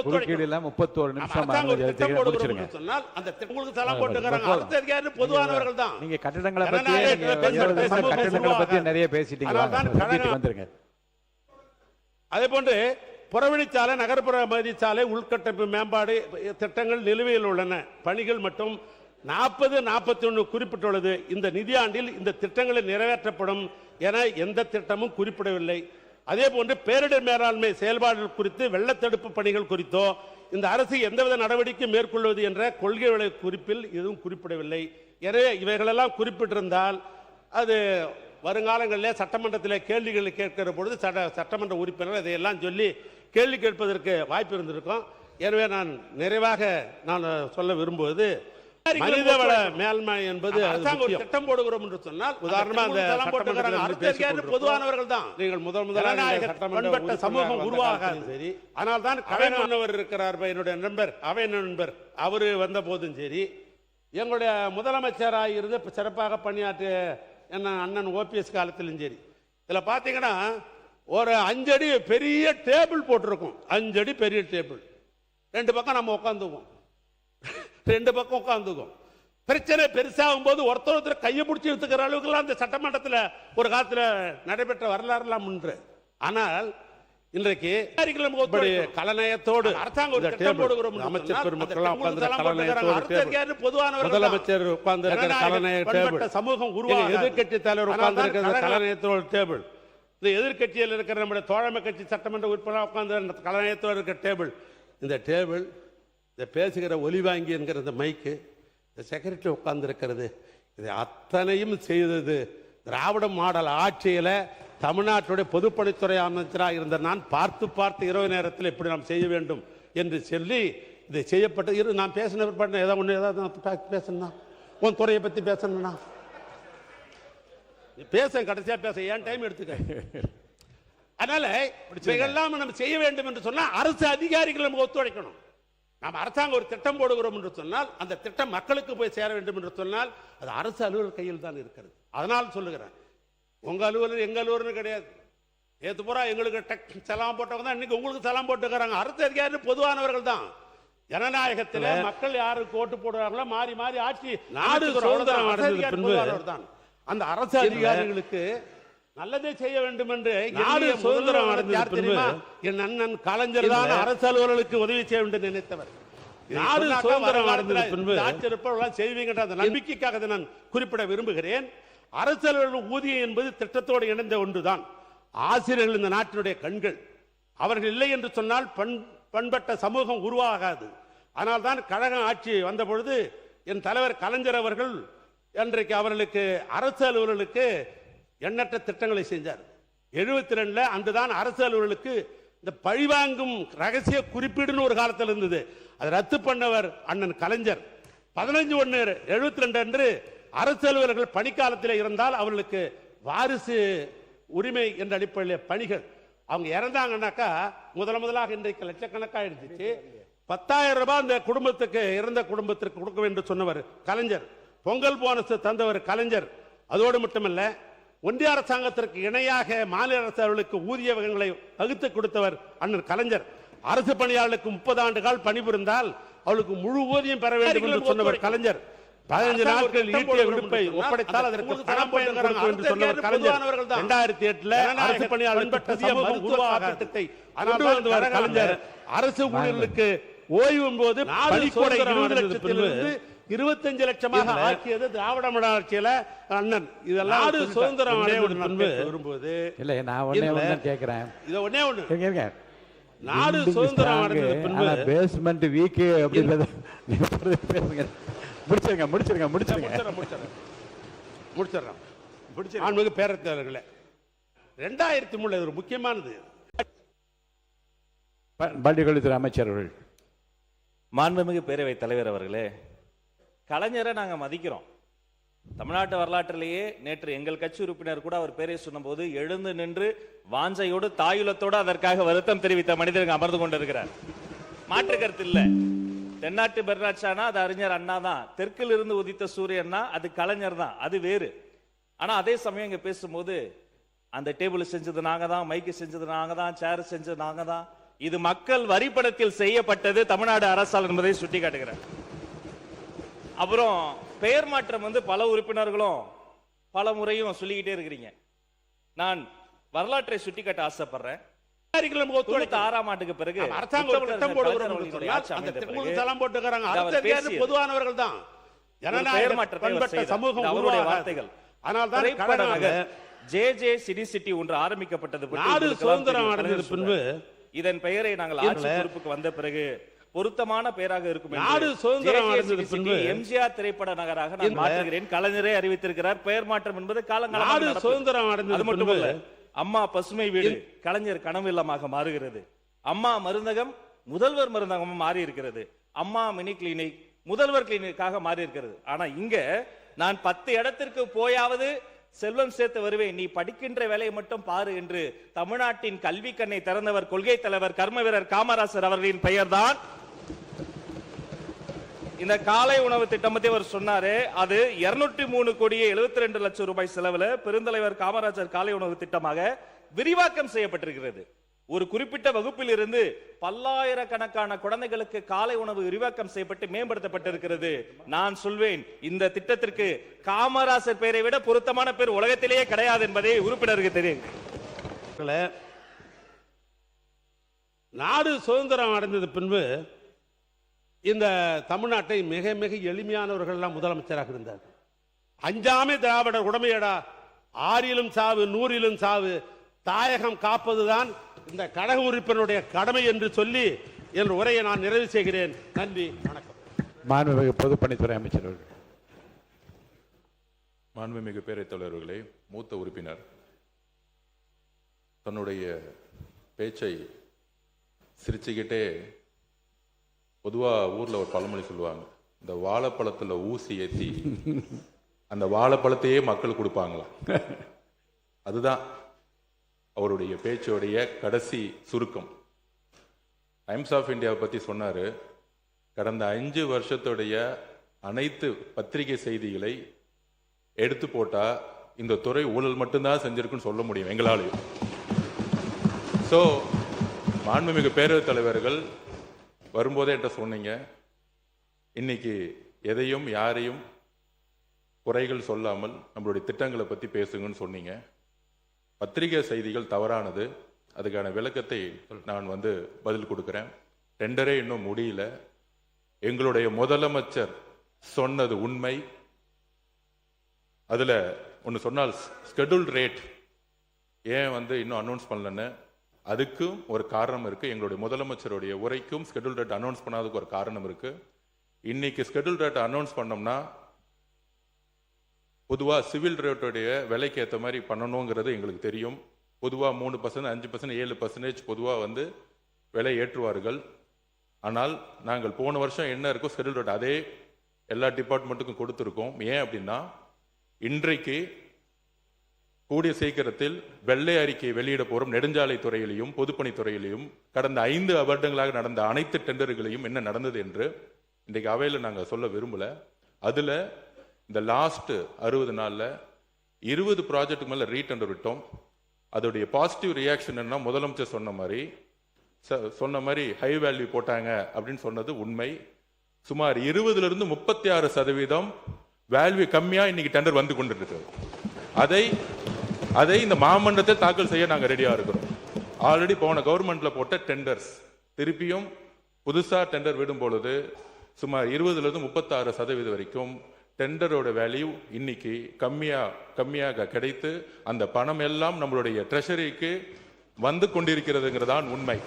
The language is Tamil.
குறுக்கீடு 31 நிமிஷம் சொன்னால் அந்த உங்களுக்கு சலாம் போட்டுக்கறாங்க. அடுத்த அதிகாரி பொதுவானவர்கள் தான். நீங்க கட்டடங்களை பத்தி நிறைய பேசிட்டீங்க. வந்துருங்க. அதே போன்று புறவழிச்சாலை, நகர்ப்புற மதிச்சாலை, உள்கட்டமைப்பு மேம்பாடு திட்டங்கள் நிலுவையில் உள்ளன. பணிகள் மட்டும் 40-41 குறிப்பிட்டுள்ளது. இந்த நிதியாண்டில் இந்த திட்டங்கள் நிறைவேற்றப்படும் என எந்த திட்டமும் குறிப்பிடவில்லை. அதே போன்று பேரிடர் மேலாண்மை செயல்பாடுகள் குறித்து, வெள்ளத்தடுப்பு பணிகள் குறித்தோ இந்த அரசு எந்தவித நடவடிக்கை மேற்கொள்வது என்ற கொள்கை குறிப்பில் எதுவும் குறிப்பிடவில்லை. எனவே இவைகளெல்லாம் குறிப்பிட்டிருந்தால் அது வருங்காலங்களில் சட்டமன்றத்தில் கேள்விகளை கேட்கிற பொழுது சட்டமன்ற உறுப்பினர் இதையெல்லாம் சொல்லி கேள்வி கேட்பதற்கு வாய்ப்பு இருந்திருக்கும். எனவே நான் நிறைவாக சொல்ல விரும்புவது, மனிதவள மேல்மை என்பது திட்டம் போடுகிறோம் என்று சொன்னால், உதாரணமாக பொதுவானவர்கள் தான். நீங்கள் முதல் சமூகம் உருவாகாது. சரி, ஆனால் தான் கலைஞர் இருக்கிறார், என்னுடைய நண்பர், அவை நண்பர், அவரு வந்த போதும் சரி, எங்களுடைய முதலமைச்சராக இருந்து சிறப்பாக பணியாற்றிய என்ன அண்ணன் ஓபிஎஸ் காலத்திலும் சரி, இதில் பார்த்தீங்கன்னா ஒரு 5 அடி பெரிய டேபிள் போட்டிருக்கும். 5 அடி பெரிய டேபிள், 2 பக்கம் நம்ம உட்காந்துக்குவோம், 2 பக்கம் உட்காந்துக்கும். பிரச்சனை பெருசாகும் போது ஒருத்தர் கையை பிடிச்சி எடுத்துக்கிற அளவுக்குலாம் அந்த சட்டமன்றத்தில் ஒரு காலத்தில் நடைபெற்ற வரலாறுலாம் உண்டு. ஆனால் இன்றைக்கு கலநயத்தோடு அரசாங்கம் அமைச்சர் பெருமக்கள் முதலமைச்சர் உட்கார்ந்து சமூகம் உருவாக எதிர்கட்சி தலைவர் உட்கார்ந்து கலநயத்தோடு டேபிள், இந்த எதிர்கட்சியில் இருக்கிற நம்முடைய தோழமை கட்சி சட்டமன்ற உறுப்பினர் உட்கார்ந்து கலநயத்தோடு இருக்கிற டேபிள், இந்த டேபிள், இந்த பேசுகிற ஒலிவாங்கி என்கிற இந்த மைக்கு, இந்த செக்ரட்டரி உட்கார்ந்து இருக்கிறது, இதை அத்தனையும் செய்தது திராவிட மாடல் ஆட்சியில தமிழ்நாட்டுடைய பொதுப்பணித்துறை அமைச்சராக இருந்த நான் பார்த்து இரவு நேரத்தில் எப்படி நாம் செய்ய வேண்டும் என்று சொல்லி இதை செய்யப்பட்டது. நான் பேசின ஏதாவது பேசணும்னா உன் துறையை பத்தி பேசணும்னா பேச, கடைசியா பேச ஏன் டைம் எடுத்துக்க. அதனால இவைகள்லாம் நம்ம செய்ய வேண்டும் என்று சொன்னா அரசு அதிகாரிகள் நம்ம ஒத்துழைக்கணும். நாம் அரசாங்கம் ஒரு திட்டம் போடுகிறோம் என்று சொன்னால் அந்த திட்டம் மக்களுக்கு போய் சேர வேண்டும் என்று சொன்னால் அது அரசு அலுவலர் கையில் தான் இருக்கிறது. அதனால் சொல்லுகிறேன், உங்க அலுவலர் எங்க அலுவலர் கிடையாது. நேற்று பூரா எங்களுக்கு சலாம் போட்டவங்க தான் இன்னைக்கு உங்களுக்கு சலாம் போட்டுக்கிறாங்க. அரசு அதிகாரி பொதுவானவர்கள் தான். ஜனநாயகத்தில் மக்கள் யாருக்கு ஓட்டு போடுறாங்களோ மாறி மாறி ஆட்சி நாடு சுதந்திரம் தான். அந்த அரசு அதிகாரிகளுக்கு நல்லதே செய்ய வேண்டும் என்று நாடு சுதந்திரம் அடைந்தது என் அண்ணன் கலைஞர் தான் அரசு அலுவலர்களுக்கு உதவி செய்ய வேண்டும் நினைத்தவர். நாடு சுதந்திரம் அடைந்தது பின்பு ஆட்சியெல்லாம் செய்வீங்க அந்த நம்பிக்கைக்காக நான் குறிப்பிட விரும்புகிறேன். அரசு அலுவலர்கள் ஊதியம் என்பது திட்டத்தோடு இணைந்த ஒன்றுதான். ஆசிரியர்கள் இந்த நாட்டினுடைய கண்கள், அவர்கள் இல்லை என்று சொன்னால் பண்பட்ட சமூகம் உருவாகாது. ஆனால் தான் கழகம் ஆட்சி வந்த பொழுது என் தலைவர் கலைஞர் அவர்கள் இன்றைக்கு அவர்களுக்கு அரசு அலுவலர்களுக்கு எண்ணற்ற திட்டங்களை செஞ்சார். 72 அன்றுதான் அரசு அலுவலர்களுக்கு இந்த பழிவாங்கும் ரகசிய குறிப்பீடுன்னு ஒரு காலத்தில் இருந்தது, அதை ரத்து பண்ணவர் அண்ணன் கலைஞர். 15/1/72 அன்று அரசு அலுவலர்கள் பணிக்காலத்தில் இருந்தால் அவர்களுக்கு வாரிசு உரிமை என்ற அடிப்படையில் பணிகள், அவங்க இறந்தாங்கன்னாக்கா முதலாக இன்றைக்கு லட்சக்கணக்காக இருந்துச்சு. 10,000 ரூபாய் அந்த குடும்பத்துக்கு, இறந்த குடும்பத்திற்கு கொடுக்க வேண்டும் சொன்னவர் கலைஞர். பொங்கல் போனஸ் தந்தவர் கலைஞர். அதோடு மட்டுமல்ல, ஒன்றிய அரசாங்கத்திற்கு இணையாக மாநில அரசுகளுக்கு ஊதிய வகைகளை வகுத்து கொடுத்தவர் அண்ணன் கலைஞர். அரசு பணியாளர்களுக்கு 30 ஆண்டுகள் பணிபுரிந்தால் அவளுக்கு முழு ஊதியம் பெற வேண்டும் என்று சொன்னவர் கலைஞர். 15 நாட்கள் ஈட்டிய விடுப்பை ஒப்படைத்தால் அதற்கு பணம் கொடுக்க என்று சொன்னவர் கலைஞர். 2008 அரசு பணியாளர்கள் உருவாக்கத்தை கலைஞர். அரசு ஊழியர்களுக்கு ஓய்வு போது 25 லட்சமாக ஆக்கியது திராவிட மாடல் ஆட்சியில அண்ணன். இதெல்லாம் நாடு சுதந்திரம் விரும்புவது இல்ல. நான் ஒண்ணே கேக்குறேன், இது ஒண்ணே நாடு சுதந்திரம் அடைந்தது பின்பு பேஸ்மெண்ட் வீக் அப்படிங்கறது முடிச்சிருங்க. பேரத்தவர்களே, 2003 ஒரு முக்கியமானது. பள்ளிக்கல்வித்துறை அமைச்சர்கள், மாண்புமிகு பேரவைத் தலைவர் அவர்களே, கலைஞரை நாங்கள் மதிக்கிறோம். தமிழ்நாட்டு வரலாற்றிலேயே நேற்று எங்கள் கட்சி உறுப்பினர் கூட அவர் பேரை சொன்னபோது எழுந்து நின்று வாஞ்சையோடு தாயுலத்தோடு அதற்காக வருத்தம் தெரிவித்த மனிதர்கள் அமர்ந்து கொண்டிருக்கிறார். மாற்று கருத்து இல்லை. தென்னாட்டு பெர்னாட்சானா அது அறிஞர் அண்ணா தான், தெற்கில் இருந்து உதித்த சூரியன்னா அது கலைஞர் தான், அது வேறு. ஆனா அதே சமயம் இங்க பேசும்போது அந்த டேபிள் செஞ்சது நாங்க தான், மைக்கு செஞ்சது நாங்க தான், சேர் செஞ்சது நாங்க தான், இது மக்கள் வரிப்பணத்தில் செய்யப்பட்டது தமிழ்நாடு அரசால் என்பதை சுட்டிக்காட்டுகிறேன். அப்புறம் பெயர் மாற்றம் பல உறுப்பினர்களும் பல முறையும் சொல்லிக்கிட்டே இருக்கிறீங்க. நான் வரலாற்றை சுட்டிக்காட்ட ஆசைப்படுறேன். 96ஆம் ஆண்டுக்கு பிறகு அரசாங்கம் ஒரு திட்டம் போடுகிறோம் என்று சொன்னால் அந்த திட்டங்களுக்கு தளம் போட்டுக்கறாங்க. அரசு அதிகாரிகள் பொதுவானவர்கள் தான். பெயர் மாற்றத்தை சமூகம் அவருடைய வார்த்தைகள். ஆனால் தான் ஜே சிட்டி சிட்டி ஒன்று ஆரம்பிக்கப்பட்டது. நாடு சுதந்திரம் அடைந்தது பின்பு இதன் பெயரை நாங்கள் ஆட்சி பொறுப்புக்கு வந்த பிறகு பொருத்தமான பெயராக இருக்கும். நாடு சுதந்திரம் அடைந்தது பின்பு எம்ஜிஆர் திரைப்பட நகராக நான் மாற்றுகிறேன். கலைஞரே அறிவித்திருக்கிறார். பெயர் மாற்றம் என்பது காலங்காலமாக சுதந்திரம் அடைந்தது மட்டுமல்ல, அம்மா பசுமை வீடு கலைஞர் கனவு இல்லமாக மாறுகிறது. அம்மா மருந்தகம் முதல்வர் மருந்தகமும் மாறி இருக்கிறது. அம்மா மினி கிளினிக் முதல்வர் கிளினிக்காக மாறி இருக்கிறது. ஆனா இங்க நான் 10 இடத்திற்கு போயாவது செல்வம் சேர்த்து வருவேன், நீ படிக்கின்ற வேலையை மட்டும் பாரு என்று தமிழ்நாட்டின் கல்வி கண்ணை திறந்தவர் கொள்கை தலைவர் கர்ம வீரர் காமராசர் அவர்களின் பெயர்தான். இந்த காலை உணவு திட்டம் பத்தி அவர் சொன்னாரு. அது 203 கோடியே 72 லட்சம் ரூபாய் செலவுல பெருந்தலைவர் காமராஜர் காலை உணவு திட்டமாக விரிவாக்கம் செய்யப்பட்டிருக்கிறது. ஒரு குறிப்பிட்ட வகுப்பில் இருந்து பல்லாயிரக்கணக்கான குழந்தைகளுக்கு காலை உணவு விரிவாக்கம் செய்யப்பட்டு மேம்படுத்தப்பட்டிருக்கிறது. நான் சொல்வேன், இந்த திட்டத்திற்கு காமராசர் பெயரை விட பொருத்தமான பேர் உலகத்திலேயே கிடையாது என்பதை உறுப்பினருக்கு தெரியும். நாடு சுதந்திரம் அடைந்தது பின்பு இந்த தமிழ்நாட்டை மிக மிக எளிமையானவர்கள் எல்லாம் முதலமைச்சராக இருந்தார்கள். அஞ்சாமே திராவிடர் உடமையடா, ஆறிலும் சாவு நூறிலும் சாவு, தாயகம் காப்பதுதான் இந்த கழக உறுப்பினருடைய கடமை என்று சொல்லி என் உரையை நான் நிறைவு செய்கிறேன். நன்றி, வணக்கம். மாண்புமிகு பொதுப்பணித்துறை அமைச்சர் அவர்கள். மாண்புமிகு பேரவைத் தலைவர்களே, மூத்த உறுப்பினர் தன்னுடைய பேச்சை சிரிச்சுக்கிட்டே, பொதுவா ஊர்ல ஒரு பழமொழி சொல்லுவாங்க, இந்த வாழைப்பழத்துல ஊசி ஏத்தி அந்த வாழைப்பழத்தையே மக்கள் கொடுப்பாங்களாம். அதுதான் அவருடைய பேச்சுடைய கடைசி சுருக்கம். டைம்ஸ் ஆஃப் இந்தியாவை பத்தி சொன்னாரு. கடந்த 5 வருஷத்துடைய அனைத்து பத்திரிகை செய்திகளை எடுத்து போட்டா இந்த துறை ஊழல் மட்டும்தான் செஞ்சிருக்குன்னு சொல்ல முடியும் எங்களாலையும். ஸோ மாண்புமிகு பேரவைத் தலைவர்கள் வரும்போதே என்கிட்ட சொன்னீங்க, இன்னைக்கு எதையும் யாரையும் குறைகள் சொல்லாமல் நம்மளுடைய திட்டங்களை பற்றி பேசுங்கன்னு சொன்னீங்க. பத்திரிகை செய்திகள் தவறானது, அதுக்கான விளக்கத்தை நான் பதில் கொடுக்குறேன். டெண்டரே இன்னும் முடியல. எங்களுடைய முதலமைச்சர் சொன்னது உண்மை. அதுல ஒன்று சொன்னால் ஸ்கெடியூல் ரேட் ஏன் இன்னும் அனௌன்ஸ் பண்ணலன்னு, அதுக்கும் ஒரு காரணம் இருக்கு. எங்களுடைய முதலமைச்சருடைய உரைக்கும் ஸ்கெடியூல் ரேட் அனௌன்ஸ் பண்ணாததுக்கு ஒரு காரணம் இருக்கு. இன்னைக்கு ஸ்கெடியூல் ரேட் அனௌன்ஸ் பண்ணோம்னா பொதுவாக சிவில் ரேட்டுடைய விலைக்கு ஏற்ற மாதிரி பண்ணணுங்கிறது எங்களுக்கு தெரியும். பொதுவாக 3%, 5%, 7% பொதுவாக விலை ஏற்றுவார்கள். ஆனால் நாங்கள் போன வருஷம் என்ன இருக்கோ ஸ்கெடியூல் ரேட் அதே எல்லா டிபார்ட்மெண்ட்டுக்கும் கொடுத்துருக்கோம். ஏன் அப்படின்னா, இன்றைக்கு கூடிய சீக்கிரத்தில் வெள்ளை அறிக்கை வெளியிட போறோம். நெடுஞ்சாலை துறையிலையும் பொதுப்பணித்துறையிலையும் கடந்த 5 வருடங்களாக நடந்த அனைத்து டெண்டர்களையும் என்ன நடந்தது என்று இன்றைக்கு அவையில் நாங்கள் சொல்ல விரும்பல. அதுல இந்த லாஸ்ட் 60 நாள்ல 20 ப்ராஜெக்ட் மேல ரீடெண்டர் விட்டோம். அதோடைய பாசிட்டிவ் ரியாக்ஷன் என்ன, முதலமைச்சர் சொன்ன மாதிரி ஹை வேல்யூ போட்டாங்க அப்படின்னு சொன்னது உண்மை. சுமார் 20% 36% வேல்யூ கம்மியா இன்னைக்கு டெண்டர் வந்து கொண்டு இருக்கு. அதை இந்த மாமன்றத்தை தாக்கல் செய்ய நாங்க ரெடியா இருக்கிறோம். ஆல்ரெடி போன கவர்மெண்ட்ல போட்ட டெண்டர்ஸ் திருப்பியும் புதுசா டெண்டர் விடும் பொழுது சுமார் 20% 36% வரைக்கும் டெண்டரோட வேல்யூ இன்னைக்கு கம்மியாக கிடைத்து அந்த பணம் எல்லாம் நம்மளுடைய ட்ரெஷரிக்கு வந்து கொண்டிருக்கிறதுங்கிறதான் உண்மை.